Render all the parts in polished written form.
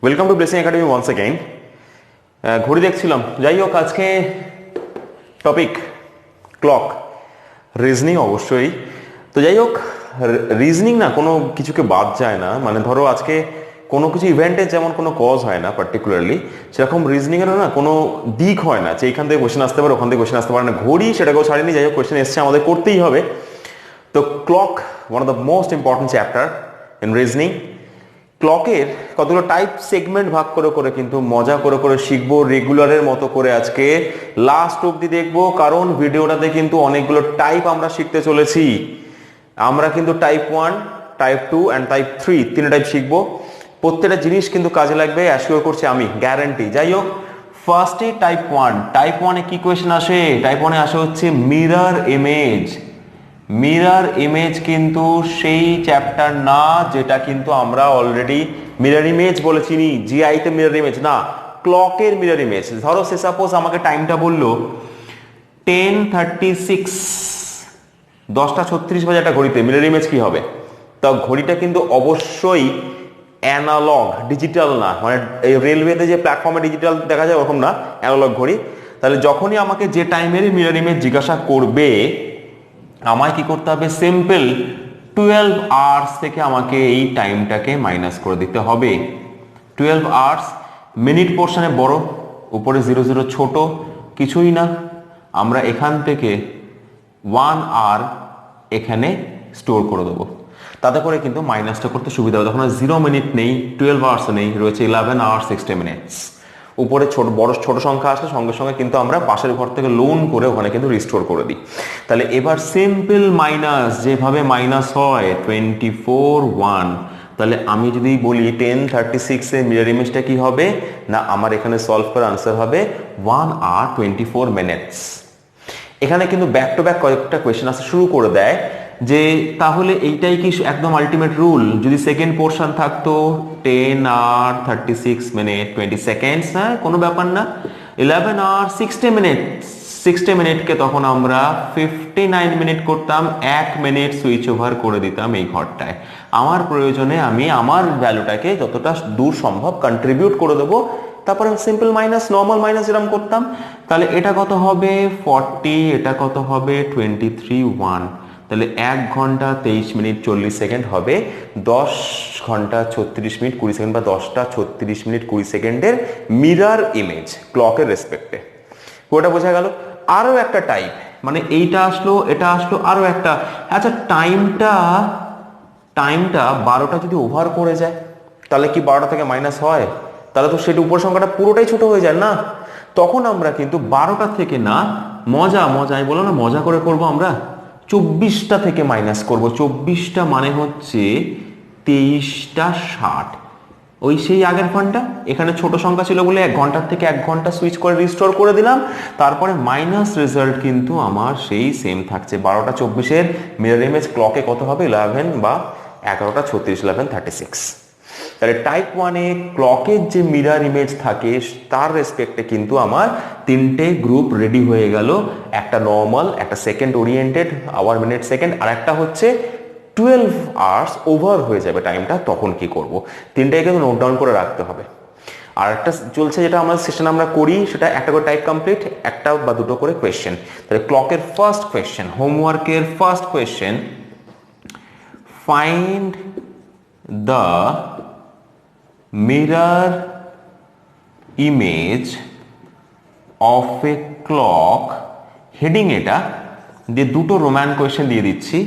Welcome to blessing academy once again. ঘড়ি দেখছিলাম, যাই হোক আজকে টপিক ক্লক, রিজনিং অবশ্যই। তো যাই হোক, রিজনিং না কোনো কিছুকে বাদ যায় না, মানে ধরো আজকে কোনো কিছু ইভেন্টের যেমন কোনো কজ হয় না পার্টিকুলারলি, সেরকম রিজনিংয়েরও না কোনো দিক হয় না যে এইখান থেকে কোয়েশ্চেন আসতে পারে ওখান থেকে কোয়েশ্চেন আসতে পারে না। ঘড়ি সেটাকেও ছাড়েনি, যাই হোক কোয়েশ্চেন এসছে আমাদের করতেই হবে। তো clock one of the most important chapter in reasoning. ক্লকের কতগুলো টাইপ সেগমেন্ট ভাগ করে করে কিন্তু মজা করে করে শিখবো, রেগুলারের মতো করে আজকে লাস্ট অবধি দেখবো, কারণ ভিডিওটাতে কিন্তু অনেকগুলো টাইপ আমরা শিখতে চলেছি। আমরা কিন্তু টাইপ 1, টাইপ 2 অ্যান্ড টাইপ 3 তিনটা টাইপ শিখবো। প্রত্যেকটা জিনিস কিন্তু কাজে লাগবে, অ্যাসিওর করছি আমি, গ্যারান্টি। যাই হোক, ফার্স্টে টাইপ 1। টাইপ 1 এ কি কোয়েশ্চেন আসে? টাইপ 1 এ আসে হচ্ছে মিরর ইমেজ। মিরর ইমেজ কিন্তু সেই চ্যাপ্টার না যেটা কিন্তু আমরা অলরেডি মিরর ইমেজ বলে চিনি, জিআই তে মিরর ইমেজ না, ক্লকের মিরর ইমেজ। ধরো সে সাপোজ আমাকে টাইমটা বললো 10:36, 10:36 বাজে একটা ঘড়িতে, মিরর ইমেজ কি হবে? তা ঘড়িটা কিন্তু অবশ্যই অ্যানালগ, ডিজিটাল না, মানে এই রেলওয়েতে যে প্ল্যাটফর্মে ডিজিটাল দেখা যায় ওরকম না, অ্যানালগ ঘড়ি। তাহলে যখনই আমাকে যে টাইমের মিরর ইমেজ জিজ্ঞাসা করবে, আমায় কি করতে হবে? সিম্পল 12 আওয়ার্স থেকে আমাকে এই টাইমটাকে মাইনাস করে দিতে হবে। 12 আওয়ার্স, মিনিট পোর্শনে বড়, উপরে 00 ছোট, কিছুই না। আমরা এখান থেকে 1 আওয়ার এখানে স্টোর করে দেবো, তাতে করে কিন্তু মাইনাসটা করতে সুবিধা হবে। তখন 0 মিনিট নেই, 12 আওয়ার্স নেই, রয়েছে 11 আওয়ার্স 60 মিনিটস। উপরে ছোট সংখ্যা আসলে সঙ্গে সঙ্গে কিন্তু আমরা পাশের ঘর থেকে লোন করে ওখানে কিন্তু রিস্টোর করে দিই। তাহলে এবার সিম্পল মাইনাস, যেভাবে মাইনাস হয় 24:1, তাহলে আমি যদি বলি 10:36 এর মিরর ইমেজটা কি হবে না, আমার এখানে সলভ করে আনসার হবে 1 আওয়ার 24 মিনিটস। এখানে কিন্তু ব্যাক টু ব্যাক কয়েকটা কোয়েশ্চেন আসতে শুরু করে দেয় যে তাহলে এইটাই কি একদম আলটিমেট রুল? যদি সেকেন্ড পোর্শন থাকতো 10 আওয়ার 36 মিনিট 20 সেকেন্ডস, হ্যাঁ কোনো ব্যাপার না। 11 আওয়ার 60 মিনিটকে তখন আমরা 59 মিনিট করতাম, 1 মিনিট সুইচ ওভার করে দিতাম এই ঘরটায়। আমার প্রয়োজনে আমি আমার ভ্যালুটাকে যতটা দূর সম্ভব কন্ট্রিবিউট করে দেবো, তারপরে সিম্পল মাইনাস, নর্মাল মাইনাস যেরকম করতাম। তাহলে এটা কত হবে 40, এটা কত হবে 23:1। তাহলে 1 ঘন্টা 23 মিনিট 40 সেকেন্ড হবে 10 ঘন্টা 36 মিনিট 20 সেকেন্ড, বা 10টা 36 মিনিট 20 সেকেন্ডের মিরর ইমেজ ক্লকের রেসপেক্টে। ওটা বোঝা গেল। আরো একটা টাইপ, মানে এইটা আসলো, এটা আসলো, আরো একটা। আচ্ছা, টাইমটা 12টা যদি ওভার করে যায়, তাহলে কি 12টা থেকে মাইনাস হয়? তাহলে তো সেটা উপর সংখ্যাটা পুরোটাই ছোট হয়ে যায় না। তখন আমরা কিন্তু 12টা থেকে না, মজা আমি বললাম না মজা করে করব, আমরা 24টা থেকে মাইনাস করব। 24টা মানে হচ্ছে 23টা 60, ওই সেই আগের ঘন্টা। এখানে ছোট সংখ্যা ছিল বলে 1 ঘন্টার থেকে 1 ঘন্টা সুইচ করে রিস্টোর করে দিলাম, তারপরে মাইনাস রেজাল্ট কিন্তু আমার সেই সেম থাকছে। 12:24 মিরর ইমেজ ক্লকে কত হবে? 11 বা 11:36, 11:36। তাহলে টাইপ 1 এ ক্লকের যে মিরর ইমেজ থাকে তার রেসপেক্টে কিন্তু আমার তিনটে গ্রুপ রেডি হয়ে গেল। একটা নর্মাল, একটা second oriented, hour minute second, আর একটা হচ্ছে 12 আওয়ার্স ওভার হয়ে যাবে টাইমটা, তখন কি করব? তিনটাই কিন্তু নোট ডাউন করে রাখতে হবে। আর একটা চলছে যেটা আমরা সেশন আমরা করি, সেটা একটা করে টাইপ কমপ্লিট, একটা বা দুটো করে কোয়েশ্চেন। তাহলে ক্লকের ফার্স্ট কোয়েশ্চেন, হোমওয়ার্কের first question, find the mirror image of a clock, heading এটা দিয়ে দুটো রোমান কোয়েশ্চেন দিয়ে দিচ্ছি।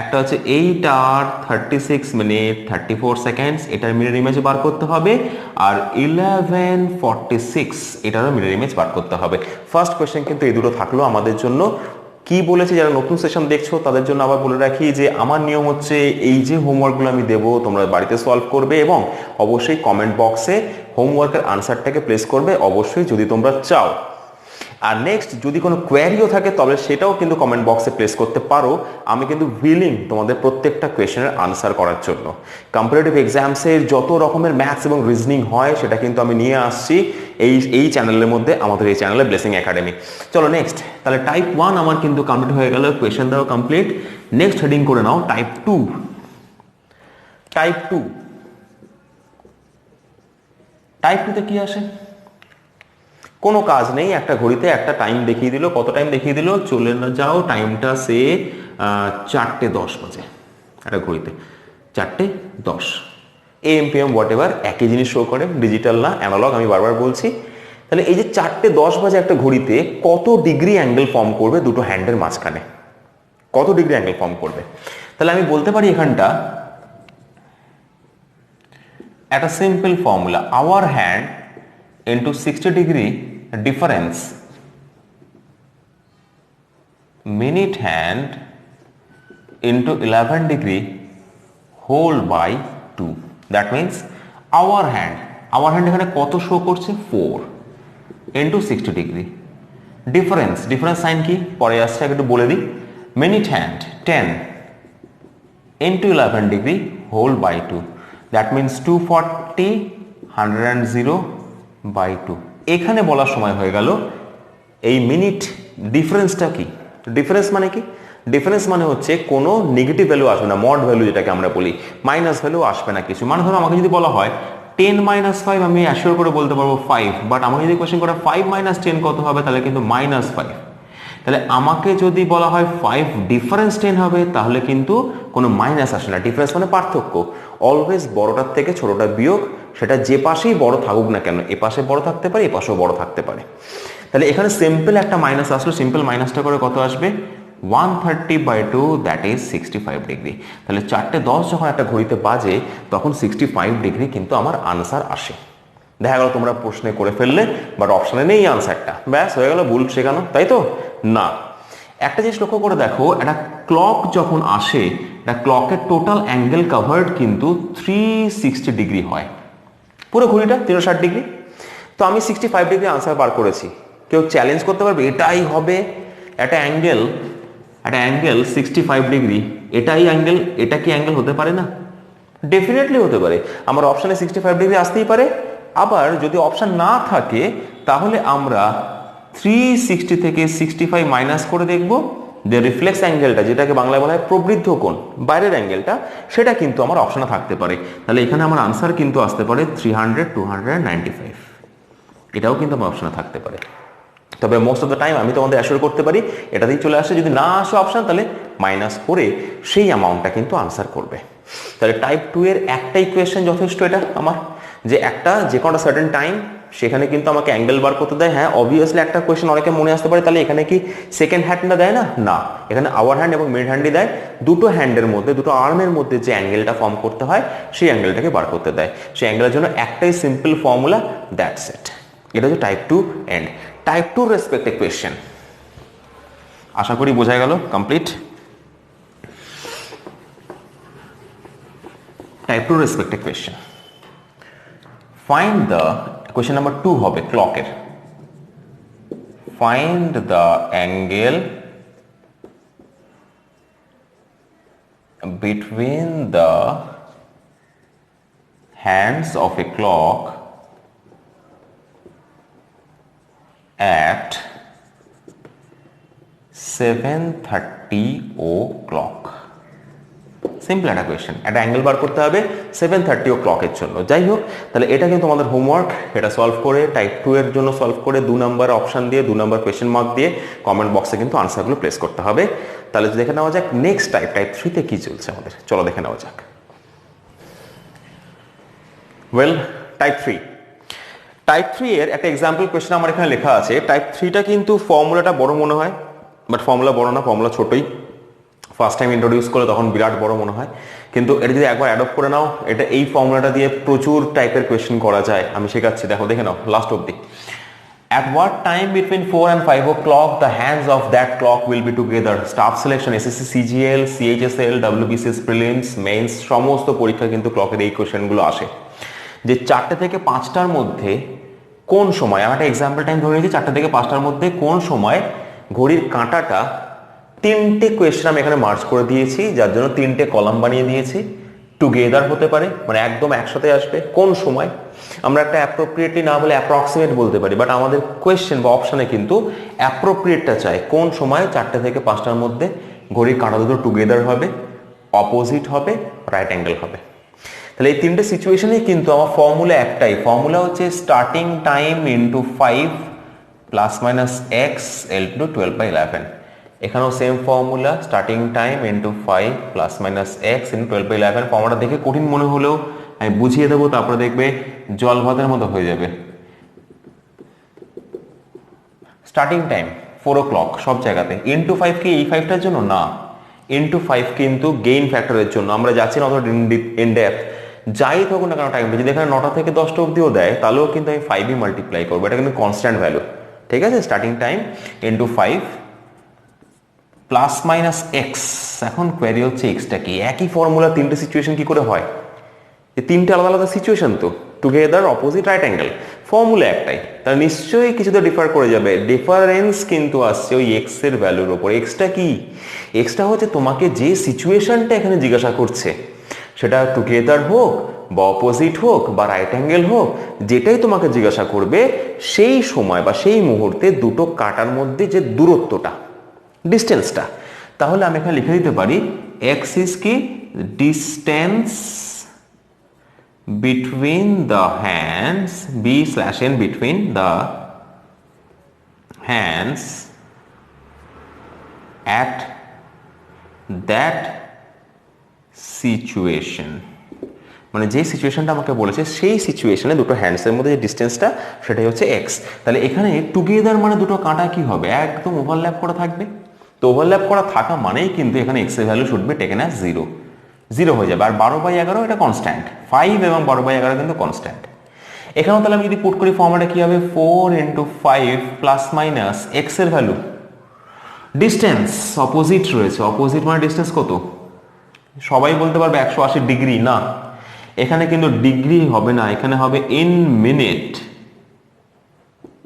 একটা হচ্ছে 8 আওয়ার 36 মিনিট 34 সেকেন্ডস, এটার মিরর ইমেজ বার করতে হবে। আর 11:46 এটারও মিরর ইমেজ বার করতে হবে। ফার্স্ট কোয়েশ্চেন কিন্তু এই দুটো থাকলো আমাদের জন্য। কি বলেছে, যারা নতুন সেশন দেখছো তাদের জন্য আবার বলে রাখি যে আমার নিয়ম হচ্ছে এই যে হোমওয়ার্কগুলো আমি দেবো তোমরা বাড়িতে সলভ করবে, এবং অবশ্যই কমেন্ট বক্সে হোমওয়ার্কের আনসারটাকে প্লেস করবে অবশ্যই যদি তোমরা চাও। আর নেক্সট যদি কোনো কোয়ারিও থাকে তবে সেটাও কিন্তু কমেন্ট বক্সে প্লেস করতে পারো। আমি কিন্তু উইলিং তোমাদের প্রত্যেকটা কোয়েশ্চেনের আনসার করার জন্য। কম্পারেটিভ এক্সামসের যত রকমের ম্যাথস এবং রিজনিং হয় সেটা কিন্তু আমি নিয়ে আসছি এই চ্যানেলের মধ্যে, আমাদের এই চ্যানেলে ব্লেসিং একাডেমি। চলো নেক্সট, তাহলে টাইপ 1 আমার কিন্তু কমপ্লিট হয়ে গেল, কোয়েশ্চেন দেওয়া কমপ্লিট। নেক্সট হেডিং করে নাও টাইপ 2। টাইপ 2 টাইপ 2 তে কি আসে? কোনো কাজ নেই, একটা ঘড়িতে একটা টাইম দেখিয়ে দিল। কত টাইম দেখিয়ে দিল? চলে না যাও, টাইমটা সে 4:10 বাজে একটা ঘড়িতে, 4:10 AM PM হোয়াট এভার, একই জিনিস শো করে, ডিজিটাল না অ্যানালগ, আমি বারবার বলছি। তাহলে এই যে 4:10 বাজে একটা ঘড়িতে কত ডিগ্রি অ্যাঙ্গেল ফর্ম করবে দুটো হ্যান্ডের মাঝখানে, কত ডিগ্রি অ্যাঙ্গেল ফর্ম করবে? তাহলে আমি বলতে পারি এখানটা একটা simple formula, hour hand into 60 degree difference, minute hand into 11 degree whole by 2. That means hour hand এখানে কত শো করছে? 4 into 60 degree difference সাইন কি পরে আসছে, একটু বলে দিই। minute hand 10 into 11 degree whole by 2. That means 240 100 by 2. এখানে বলার সময় হয়ে গেল এই মিনিট ডিফারেন্সটা কি? ডিফারেন্স মানে কি? ডিফারেন্স মানে হচ্ছে কোনো নেগেটিভ ভ্যালু আসবে না, মড ভ্যালু যেটাকে আমরা বলি, মাইনাস ভ্যালু আসবে না কিছু। মানে ধরো আমাকে যদি বলা হয় 10 - 5, আমি অ্যাসিওর করে বলতে পারবো 5, বাট আমাকে যদি কোয়েশ্চেন করা 5 - 10 কত হবে, তাহলে কিন্তু -5। তাহলে আমাকে যদি বলা হয় 5 ডিফারেন্স 10 হবে, তাহলে কিন্তু কোনো মাইনাস আসে না। ডিফারেন্স মানে পার্থক্য, অলওয়েজ বড়টার থেকে ছোটটা বিয়োগ, সেটা যে পাশেই বড় থাকুক না কেন, এ পাশে বড় থাকতে পারে, এ পাশেও বড় থাকতে পারে। তাহলে এখানে সিম্পল একটা মাইনাস আসলো, সিম্পল মাইনাসটা করে কত আসবে? 130/2, দ্যাট ইজ 65 ডিগ্রি। তাহলে 4:10 যখন একটা ঘড়িতে বাজে তখন 65 ডিগ্রি কিন্তু আমার আনসার আসে। দেখা গেল তোমরা প্রশ্নে করে ফেললে, বাট অপশনে নেই আনসারটা, ব্যাস হয়ে গেল, ভুল শেখানো, তাই তো না। একটা জিনিস লক্ষ্য করে দেখো, একটা ক্লক যখন আসে, একটা ক্লকের টোটাল অ্যাঙ্গেল কাভার্ড কিন্তু 360 ডিগ্রি হয়, পুরো ঘড়িটা 360 ডিগ্রি। তো আমি 65 ডিগ্রি আনসার বার করেছি। কেউ চ্যালেঞ্জ করতে পারবে এটাই হবে একটা অ্যাঙ্গেল 65 ডিগ্রি, এটাই অ্যাঙ্গেল, এটা কি অ্যাঙ্গেল হতে পারে না? ডেফিনেটলি হতে পারে। আমার অপশানে 65 ডিগ্রি আসতেই পারে। আবার যদি অপশান না থাকে তাহলে আমরা 360 থেকে 65 মাইনাস করে দেখব, যে রিফ্লেক্স অ্যাঙ্গেলটা, যেটাকে বাংলায় বলা হয় প্রবৃদ্ধ কোণ, বাইরের অ্যাঙ্গেলটা, সেটা কিন্তু আমার অপশানে থাকতে পারে। তাহলে এখানে আমার আনসার কিন্তু আসতে পারে 300 295, এটাও কিন্তু আমার অপশানে থাকতে পারে। তবে মোস্ট অফ দ্য টাইম আমি তোমাদের অ্যাসিওর করতে পারি এটাতেই চলে আসে। যদি না আসে অপশান, তাহলে মাইনাস করে সেই অ্যামাউন্টটা কিন্তু আনসার করবে। তাহলে টাইপ 2 এর একটা ইকুয়েশন যথেষ্ট, এটা আমার যে একটা যে কোনো সার্টেন টাইম, সেখানে কিন্তু আমাকে অ্যাঙ্গেল বার করতে দেয়। হ্যাঁ, অবভিয়াসলি একটা কোয়েশ্চেন অনেকে মনে আসতে পারে, তাহলে এখানে কি সেকেন্ড হ্যান্ডটা দেয় না? না, এখানে আওয়ার হ্যান্ড এবং মিড হ্যান্ডই দেয়। দুটো হ্যান্ডের মধ্যে, দুটো আর্মের মধ্যে যে অ্যাঙ্গেলটা ফর্ম করতে হয়, সেই অ্যাঙ্গেলটাকে বার করতে দেয়। সেই অ্যাঙ্গেলের জন্য একটাই সিম্পল ফর্মুলা, দ্যাটস ইট। এটা হচ্ছে টাইপ 2 এন্ড টাইপ 2 রেসপেক্টে কোয়েশ্চেন। আশা করি বোঝা গেল, কমপ্লিট। টাইপ 2 রেসপেক্টে question, find the, question number 2 হবে ক্লকের, find the angle between the hands of a clock at 7:30 o'clock। Simple একটা কোয়েশ্চেন, একটা অ্যাঙ্গেল বার করতে হবে 7:30 o'clock-এর জন্য। যাই হোক, তাহলে এটা কিন্তু আমাদের হোমওয়ার্ক। এটা সলভ করে টাইপ 2 এর জন্য সলভ করে 2 নাম্বার অপশন দিয়ে, 2 নাম্বার কোয়েশ্চেন মার্ক দিয়ে কমেন্ট বক্সে কিন্তু আনসারগুলো প্লেস করতে হবে। তাহলে দেখে নেওয়া যাক নেক্সট টাইপ 3-তে কি চলছে আমাদের, চলো দেখে নেওয়া যাক। ওয়েল, টাইপ 3 এর একটা এক্সাম্পল কোয়েশ্চেন আমার এখানে লেখা আছে। টাইপ 3টা কিন্তু ফর্মুলাটা বড় মনে হয়, বাট ফর্মুলা বড় না, ফর্মুলা ছোটই। ফার্স্ট টাইম ইন্ট্রোডিউস করলে তখন বিরাট বড় মনে হয়, কিন্তু এটা যদি একবার অ্যাডপ্ট করে নাও, এটা এই ফর্মুলাটা দিয়ে প্রচুর টাইপের কোয়েশ্চেন করা যায়। আমি শেখাচ্ছি, দেখে নাও লাস্ট অব্দি। At what time between 4 and 5 o'clock the hands of that clock will be together? Staff selection, SSC CGL, CHSL, WBCS prelims, mains, সমস্ত পরীক্ষা কিন্তু ক্লকের এই কোয়েশ্চেনগুলো আসে। যে 4টে থেকে 5টার মধ্যে কোন সময়, আমি একটা এক্সাম্পল টাইম ধরে নিয়েছি, 4টে থেকে 5টার মধ্যে কোন সময় ঘড়ির কাঁটাটা, 3টে কোয়েশ্চেন আমি এখানে মার্চ করে দিয়েছি, যার জন্য 3টে কলাম বানিয়ে দিয়েছি। টুগেদার হতে পারে, মানে একদম একসাথে আসবে। কোন সময় আমরা একটা অ্যাপ্রোপ্রিয়েটলি না বলে অ্যাপ্রক্সিমেট বলতে পারি, বাট আমাদের কোয়েশ্চেন বা অপশানে কিন্তু অ্যাপ্রোপ্রিয়েটটা চাই। কোন সময় 4টে থেকে 5টার মধ্যে ঘড়ির কাঁটা দুটো টুগেদার হবে, অপোজিট হবে, রাইট অ্যাঙ্গেল হবে। তাহলে এই তিনটে সিচুয়েশনেই কিন্তু আমার ফর্মুলা একটাই, ফর্মুলা হচ্ছে starting time into 5 plus minus x L to 12/11। এখানেও same formula, starting time into 5 plus minus x into 12/11। Formula দেখে কঠিন মনে হলেও আমি বুঝিয়ে দেবো, তারপরে দেখবে জল ভাতের মতো হয়ে যাবে। স্টার্টিং টাইম 4 o'clock সব জায়গাতে, ইন্টু 5 কি এই 5টার জন্য না, ইন্টু 5 কিন্তু গেইন ফ্যাক্টরের জন্য। আমরা যাচ্ছি না অত ইন ডেপথ, যাই থাকুক না কেন টাইমটা, যদি এখানে 9টা থেকে 10টা অবধিও দেয় তাহলেও কিন্তু আমি 5ই মাল্টিপ্লাই করবো, এটা কিন্তু কনস্ট্যান্ট ভ্যালু। ঠিক আছে, starting time into 5 plus minus x. এখন কোয়ারি হচ্ছে এক্সটা কি, একই ফর্মুলা তিনটে সিচুয়েশন কি করে হয়? এই তিনটে আলাদা আলাদা সিচুয়েশন তো, together opposite right angle, formula একটাই, তাহলে নিশ্চয়ই কিছুটা ডিফার করে যাবে। ডিফারেন্স কিন্তু আসছে ওই এক্স এর ভ্যালুর ওপর। এক্সটা কি? এক্সটা হচ্ছে তোমাকে যে সিচুয়েশনটা এখানে জিজ্ঞাসা করছে, সেটা টুগেদার হোক বা অপোজিট হোক বা রাইট অ্যাঙ্গেল হোক, যেটাই তোমাকে জিজ্ঞাসা করবে সেই সময় বা সেই মুহূর্তে দুটো কাটার মধ্যে যে দূরত্বটা, ডিস্টেন্সটা, তাহলে আমি এখানে লিখে দিতে পারি এক্স ইজ কি distance between the hands, b/n between the hands at that situation। মানে যে সিচুয়েশনটা আমাকে বলেছে সেই সিচুয়েশনে দুটো হ্যান্ডসের মধ্যে যে ডিস্টেন্সটা সেটাই হচ্ছে এক্স। তাহলে এখানে টুগেদার মানে দুটো কাঁটা কি হবে, একদম ওভারল্যাপ করা থাকবে। তো ওভারল্যাপ করা থাকা মানেই কিন্তু এখানে এক্স এর value should be taken as 0, 0 হয়ে যাবে। আর 12/11 এটা কনস্ট্যান্ট, 5 এবং 12/11 কিন্তু কনস্ট্যান্ট। এখানেও তাহলে আমি যদি পুট করি ফর্মুলাটা কি হবে, 4 ইন্টু 5 প্লাস মাইনাস এক্স এর ভ্যালু, ডিস্টেন্স অপোজিট রয়েছে, অপোজিট মানে ডিস্টেন্স কত? সবাই বলতে পারবে 180 ডিগ্রি, না এখানে কিন্তু ডিগ্রি হবে না, এখানে হবে ইন মিনিট,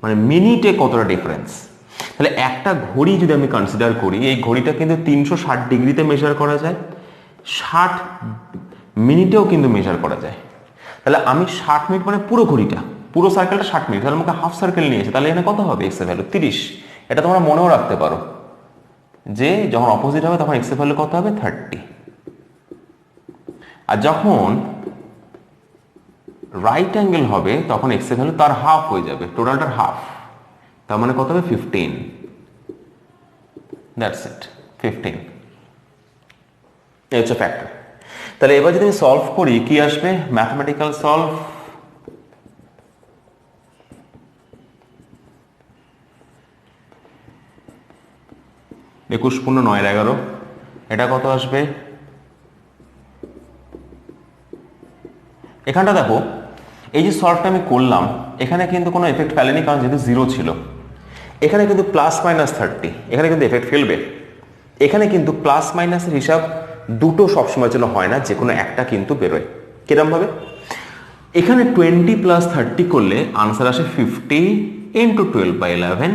মানে মিনিটে কতটা ডিফারেন্স। তাহলে একটা ঘড়ি যদি আমি কনসিডার করি, এই ঘড়িটা কিন্তু 360 ডিগ্রিতে মেজার করা যায়, 60 মিনিটেও কিন্তু মেজার করা যায়। তাহলে আমি 60 মিনিট মানে পুরো ঘড়িটা, পুরো সার্কেলটা 60 মিনিট, তাহলে আমাকে হাফ সার্কেল নিয়েছে, তাহলে এখানে কত হবে এক্স এর ভ্যালু 30। এটা তোমরা মনেও রাখতে পারো যে যখন অপোজিট হবে তখন এক্স এর ভ্যালু কত হবে 30, আর যখন রাইট অ্যাঙ্গেল হবে তখন এক্স এর ভ্যালু তার হাফ হয়ে যাবে, টোটালটার হাফ, তার মানে কত হবে 15। দ্যাটস ইট, 15 এই হচ্ছে ফ্যাক্টর। তাহলে এবার যদি আমি সলভ করি কি আসবে, ম্যাথমেটিক্যাল সলভ, একুশ পূর্ণ 9/11, এটা কত আসবে? এখানটা দেখো, এই যে সলভটা আমি করলাম এখানে কিন্তু কোনো এফেক্ট ফেলেনি, কারণ যেহেতু 0 ছিল। এখানে কিন্তু প্লাস মাইনাস 30, এখানে কিন্তু এফেক্ট ফেলবে। এখানে কিন্তু প্লাস মাইনাসের হিসাব দুটো সবসময়ের জন্য হয় না, যে কোনো একটা কিন্তু বেরোয়। কিরম ভাবে? এখানে 20 প্লাস 30 করলে আনসার আসে 50 ইন্টু 12/11,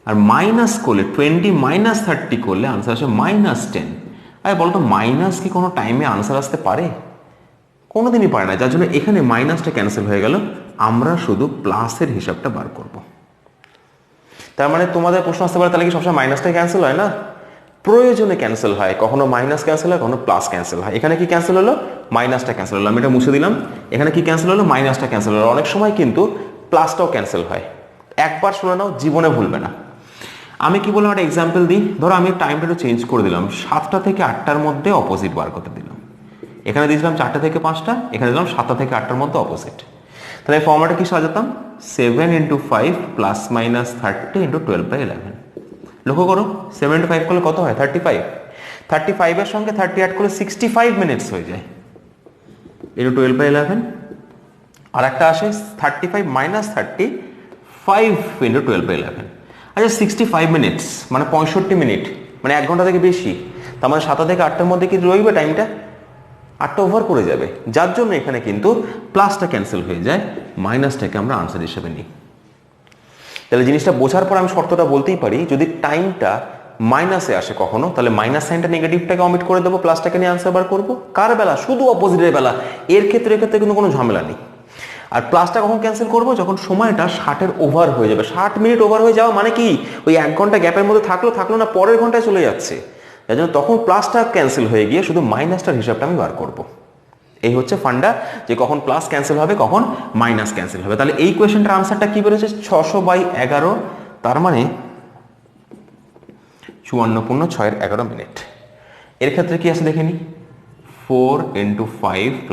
আর মাইনাস করলে 20 মাইনাস 30 করলে আনসার আসে -10। আরে বলতো মাইনাস কি কোনো টাইমে আনসার আসতে পারে? কোনোদিনই পারে না, যার জন্য এখানে মাইনাসটা ক্যান্সেল হয়ে গেল, আমরা শুধু প্লাসের হিসাবটা বার করব। তার মানে তোমাদের প্রশ্ন আসতে পারে তাহলে কি সবসময় মাইনাসটাই ক্যান্সেল হয়? না, প্রয়োজনে ক্যান্সেল হয়, কখনো মাইনাস ক্যান্সেল হয়, কখনো প্লাস ক্যান্সেল হয়। এখানে কি ক্যান্সেল হলো? মাইনাসটা ক্যান্সেল হলো, আমি এটা মুছে দিলাম। এখানে কি ক্যান্সেল হলো? মাইনাসটা ক্যান্সেল হলো। অনেক সময় কিন্তু প্লাসটাও ক্যান্সেল হয়, একবার শুনে নাও, জীবনে ভুলবে না। আমি কি বললাম, একটা এক্সাম্পল দিই। ধরো আমি টাইমটা একটু চেঞ্জ করে দিলাম, 7টা থেকে 8টার মধ্যে অপোজিট বার করতে দিলাম। এখানে দিয়েছিলাম 4টা থেকে 5টা, এখানে দিলাম 7টা থেকে 8টার মধ্যে অপোজিট। তাহলে এই ফর্মুলাটা কি সাজাতাম, 7 ইন্টু 5 প্লাস মাইনাস 30 ইন্টু 12/11। লক্ষ্য করো 7 ইন্টু 5 করলে কত হয় 35, 35 এর সঙ্গে 30 অ্যাড করলে 65 মিনিটস হয়ে যায় ইন্টু 12/11। আর একটা আসে 35 মাইনাস 30, 5 ইন্টু 12/11। আচ্ছা 65 মিনিটস মানে 65 মিনিট, মানে 1 ঘন্টা থেকে বেশি। তার মানে 7টা থেকে 8টার মধ্যে কি রইবে টাইমটা, 8টা ওভার করে যাবে, যার জন্য এখানে কিন্তু প্লাসটা ক্যান্সেল হয়ে যায়, মাইনাসটাকে আমরা আনসার হিসেবে নিই। তাহলে জিনিসটা বোঝার পর আমি শর্তটা বলতেই পারি, যদি টাইমটা মাইনাসে আসে কখনো, তাহলে মাইনাস সাইনটা নেগেটিভটাকে অমিট করে দেবো, প্লাসটাকে নিয়ে আনসার বার করবো। কার বেলা? শুধু অপোজিটের বেলা। এর ক্ষেত্রে কিন্তু কোনো ঝামেলা নেই। আর প্লাসটা কখন ক্যান্সেল করবো, যখন সময়টা 60-এর ওভার হয়ে যাবে। 60 মিনিট ওভার হয়ে যাওয়া মানে কি, ওই 1 ঘন্টা গ্যাপের মধ্যে থাকলো না, পরের ঘন্টায় চলে যাচ্ছে, যার জন্য তখন প্লাসটা ক্যান্সেল হয়ে গিয়ে শুধু মাইনাসটার হিসাবটা আমি বার করবো। এই হচ্ছে ফান্ডা, যে কখন প্লাস ক্যান্সেল হবে কখন মাইনাস ক্যান্সেল হবে। তাহলে এই কোয়েশ্চেনটার আনসারটা কি বেরোচ্ছে 600/11, তার মানে 54.6 এর ক্ষেত্রে কি আছে দেখে নি, 4 × 5 ±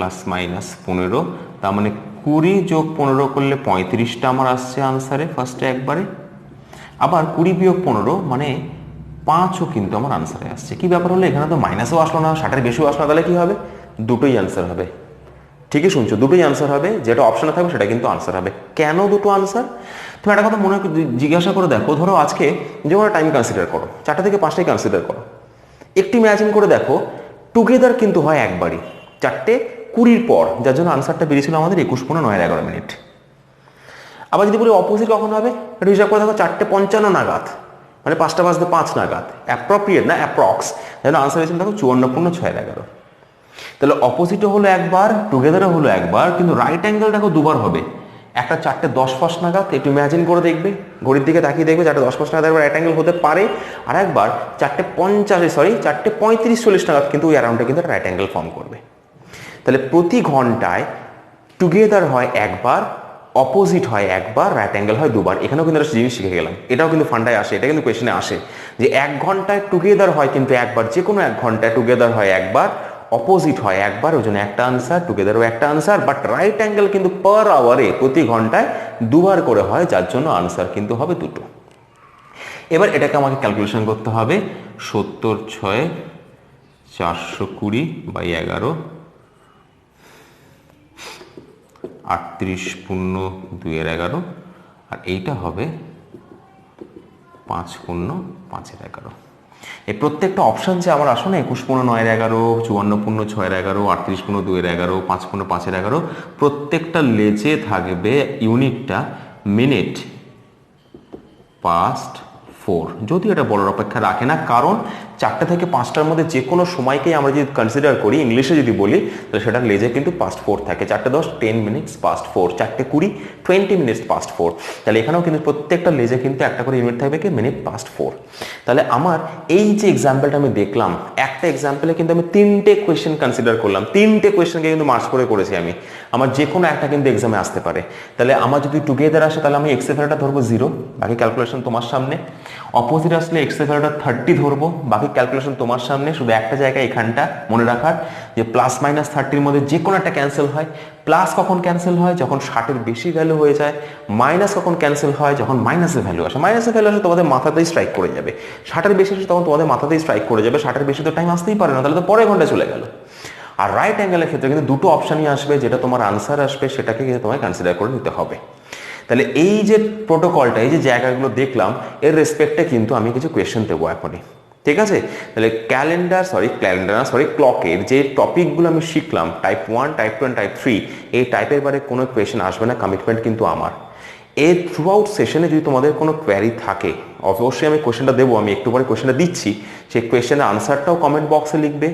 15, তার মানে 20 + 15 করলে 35টা আমার আসছে আনসারে ফার্স্টে একবারে। আবার 20 - 15 মানে 5ও কিন্তু আমার আনসারে আসছে। কি ব্যাপার হলো, এখানে তো মাইনাসও আসলো না 60-এর বেশিও আসলো না, তাহলে কি হবে, দুটোই আনসার হবে। ঠিকই শুনছো, দুটোই আনসার হবে, যেটা অপশনে থাকবে সেটা কিন্তু আনসার হবে। কেন দুটো আনসার, তুমি একটা কথা মনে জিজ্ঞাসা করে দেখো, ধরো আজকে যেমন টাইম কনসিডার করো, 4টা থেকে 5টাই কনসিডার করো, একটু ইম্যাজিন করে দেখো টুগেদার কিন্তু হয় একবারই 4:20 পর, যার জন্য আনসারটা বেরিয়েছিল আমাদের 21:09 আবার যদি বলি অপোজিট কখন হবে, এটা হিসাব করে দেখো 4:55 নাগাদ, মানে 5টা বাজতে 5 নাগাদ, অ্যাপ্রোপ্রিয়েট না অ্যাপ্রক্স, যেন আনসার হয়েছিল দেখো 54.6 তাহলে অপোজিটও হলো একবার, টুগেদারও হলো একবার, কিন্তু রাইট অ্যাঙ্গেল দেখো দুবার হবে। একটা 4:10 নাগাদ, একটু ইম্যাজিন করে দেখবে, ঘড়ির দিকে তাকিয়ে দেখবে 4:10 নাগাদ একবার রাইট অ্যাঙ্গেল হতে পারে, আর একবার 4:35 নাগাদ কিন্তু ওই অ্যারাউন্ডে কিন্তু রাইট অ্যাঙ্গেল ফর্ম করবে। তাহলে প্রতি ঘন্টায় টুগেদার হয় একবার, অপোজিট হয় একবার, রাইট অ্যাঙ্গেল হয় দুবার। এখানেও কিন্তু একটা জিনিস শিখে গেলাম, এটাও কিন্তু ফান্ডায় আসে, এটা কিন্তু কোয়েশ্চেনে আসে যে 1 ঘন্টায় টুগেদার হয় কিন্তু একবার, যে কোনো 1 ঘন্টায় টুগেদার হয় একবার, অপোজিট হয় একবার, ওই জন্য একটা আনসার, টুগেদারও একটা আনসার, বাট রাইট অ্যাঙ্গেল কিন্তু পার আওয়ারে প্রতি ঘন্টায় দুবার করে হয়, যার জন্য আনসার কিন্তু হবে দুটো। এবার এটাকে আমাকে ক্যালকুলেশন করতে হবে, 70/6 420/11, 38.2/11, আর এইটা হবে 5.5/11। এই প্রত্যেকটা অপশান যে আমার আসো না 21.9/11, 54.6/11, 38.2/11, 5.5/11, প্রত্যেকটা লেজে থাকবে ইউনিটটা মিনিট পাস্ট 4, যদিও এটা বলার অপেক্ষা রাখে না, কারণ 4টা থেকে 5টার মধ্যে যে কোনো সময়কেই আমরা যদি কনসিডার করি, ইংলিশে যদি বলি, তাহলে সেটার লেজে কিন্তু পাস্ট 4 থাকে। 4:10 10 মিনিটস পাস্ট 4, 4:20 20 মিনিটস পাস্ট 4। তাহলে এখানেও কিন্তু প্রত্যেকটা লেজে কিন্তু একটা করে ইউনিট থাকবে কি মিনিট পাস্ট 4। তাহলে আমার এই যে এক্সাম্পলটা আমি দেখলাম, একটা এক্সাম্পলে কিন্তু আমি 3টে কোয়েশ্চেন কনসিডার করলাম, 3টে কোয়েশ্চেনকে কিন্তু মার্চ করে করেছি আমি, আমার যে কোনো একটা কিন্তু এক্সামে আসতে পারে। তাহলে আমার যদি টুগেদার আসে তাহলে আমি এক্স এর ভ্যালুটা ধরবো 0, বাকি ক্যালকুলেশন তোমার সামনে। অপোজিট আসলে এক্স এর ভ্যালুটা 30 ধরবো, বাকি ক্যালকুলেশন তোমার সামনে। শুধু একটা জায়গায় এখানটা মনে রাখার যে +-30-র মধ্যে যে কোনো একটা ক্যান্সেল হয়। প্লাস কখন ক্যান্সেল হয়, যখন 60-এর বেশি ভ্যালু হয়ে যায়। মাইনাস কখন ক্যান্সেল হয়, যখন মাইনাসের ভ্যালু আসে। মাইনাসের ভ্যালু আসে তোমাদের মাথাতেই স্ট্রাইক করে যাবে, 60-এর বেশি আসে তখন তোমাদের মাথাতেই স্ট্রাইক করে যাবে। 60-এর বেশি তো টাইম আসতেই পারে না, তাহলে তো পরের ঘন্টা চলে গেল। আর রাইট অ্যাঙ্গেলের ক্ষেত্রে কিন্তু দুটো অপশানই আসবে, যেটা তোমার আনসার আসবে সেটাকে কিন্তু তোমায় কনসিডার করে নিতে হবে। তাহলে এই যে প্রোটোকলটা, এই যে জায়গাগুলো দেখলাম, এর রেসপেক্টে কিন্তু আমি কিছু কোয়েশ্চেন দেবো এখনই, ঠিক আছে? তাহলে ক্লকের যে টপিকগুলো আমি শিখলাম, টাইপ 1, টাইপ 2 টাইপ 3, এই টাইপের বারে কোনো কোয়েশ্চেন আসবে না, কমিটমেন্ট কিন্তু আমার। এর থ্রু আউট সেশনে যদি তোমাদের কোনো কোয়ারি থাকে, অবশ্যই আমি কোয়েশ্চেনটা দেবো, আমি একটু পরে কোয়েশ্চেনটা দিচ্ছি, সেই কোয়েশ্চেনের আনসারটাও কমেন্ট বক্সে লিখবে।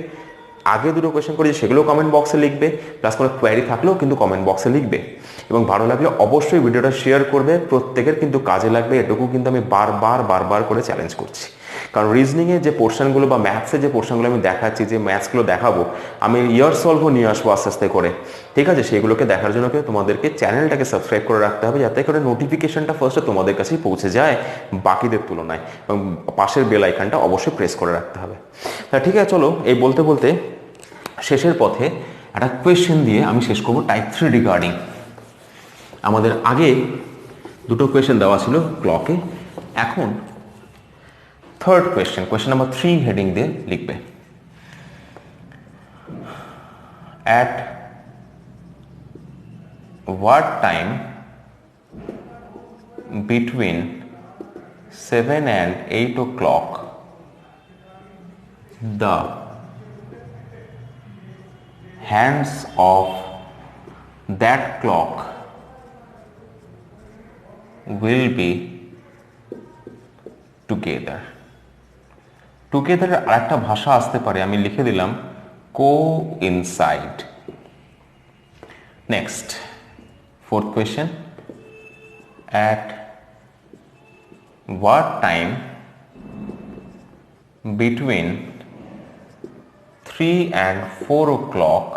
আগে দুটো কোয়েশ্চেন করেছি সেগুলো কমেন্ট বক্সে লিখবে, প্লাস কোনো কোয়ারি থাকলেও কিন্তু কমেন্ট বক্সে লিখবে। এবং ভালো লাগলে অবশ্যই ভিডিওটা শেয়ার করবে, প্রত্যেকের কিন্তু কাজে লাগবে, এটুকু কিন্তু আমি বারবার করে চ্যালেঞ্জ করছি। কারণ রিজনিংয়ে যে পোর্শনগুলো বা ম্যাথসের যে পোর্শনগুলো আমি দেখাচ্ছি, যে ম্যাথসগুলো দেখাবো, আমি ইয়ার সলভও নিয়ে আসবো আস্তে আস্তে করে, ঠিক আছে? সেগুলোকে দেখার জন্য তোমাদেরকে চ্যানেলটাকে সাবস্ক্রাইব করে রাখতে হবে, যাতে করে নোটিফিকেশনটা ফার্স্টে তোমাদের কাছেই পৌঁছে যায় বাকিদের তুলনায়, এবং পাশের বেল আইকনটা অবশ্যই প্রেস করে রাখতে হবে। তা ঠিক আছে, চলো এই বলতে বলতে শেষের পথে একটা কোয়েশ্চেন দিয়ে আমি শেষ করবো টাইপ 3 রিগার্ডিং। আমাদের আগে দুটো কোয়েশ্চেন দেওয়া ছিল ক্লকে, এখন third question, question number 3 heading দিয়ে লিখবে। At what time between 7 and 8 o'clock the hands of that clock will be together? Together আর একটা ভাষা আসতে পারে, আমি লিখে দিলাম coincide. Next, fourth question. At what time between 3 and 4 o'clock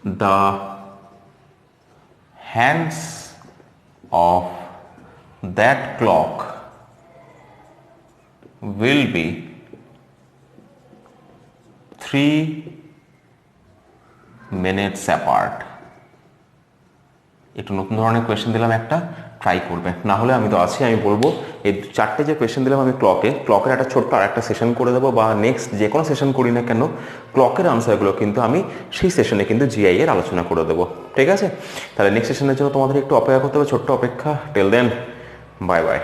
the hands of that clock will be 3 minutes apart. একটু নতুন ধরনের কোয়েশ্চেন দিলাম, একটা ট্রাই করবে, না হলে আমি তো আছি, আমি বলবো এই 4টে যে কোয়েশ্চেন দিলাম আমি ক্লকের একটা ছোট্ট আর একটা সেশন করে দেবো, বা নেক্সট যে কোনো সেশন করি না কেন ক্লকের আনসারগুলো কিন্তু আমি সেই সেশনে কিন্তু জিআই এর আলোচনা করে দেবো। ঠিক আছে, তাহলে নেক্সট সেশনের জন্য তোমাদের একটু অপেক্ষা করতে হবে, ছোট্ট অপেক্ষা। Till then, bye by.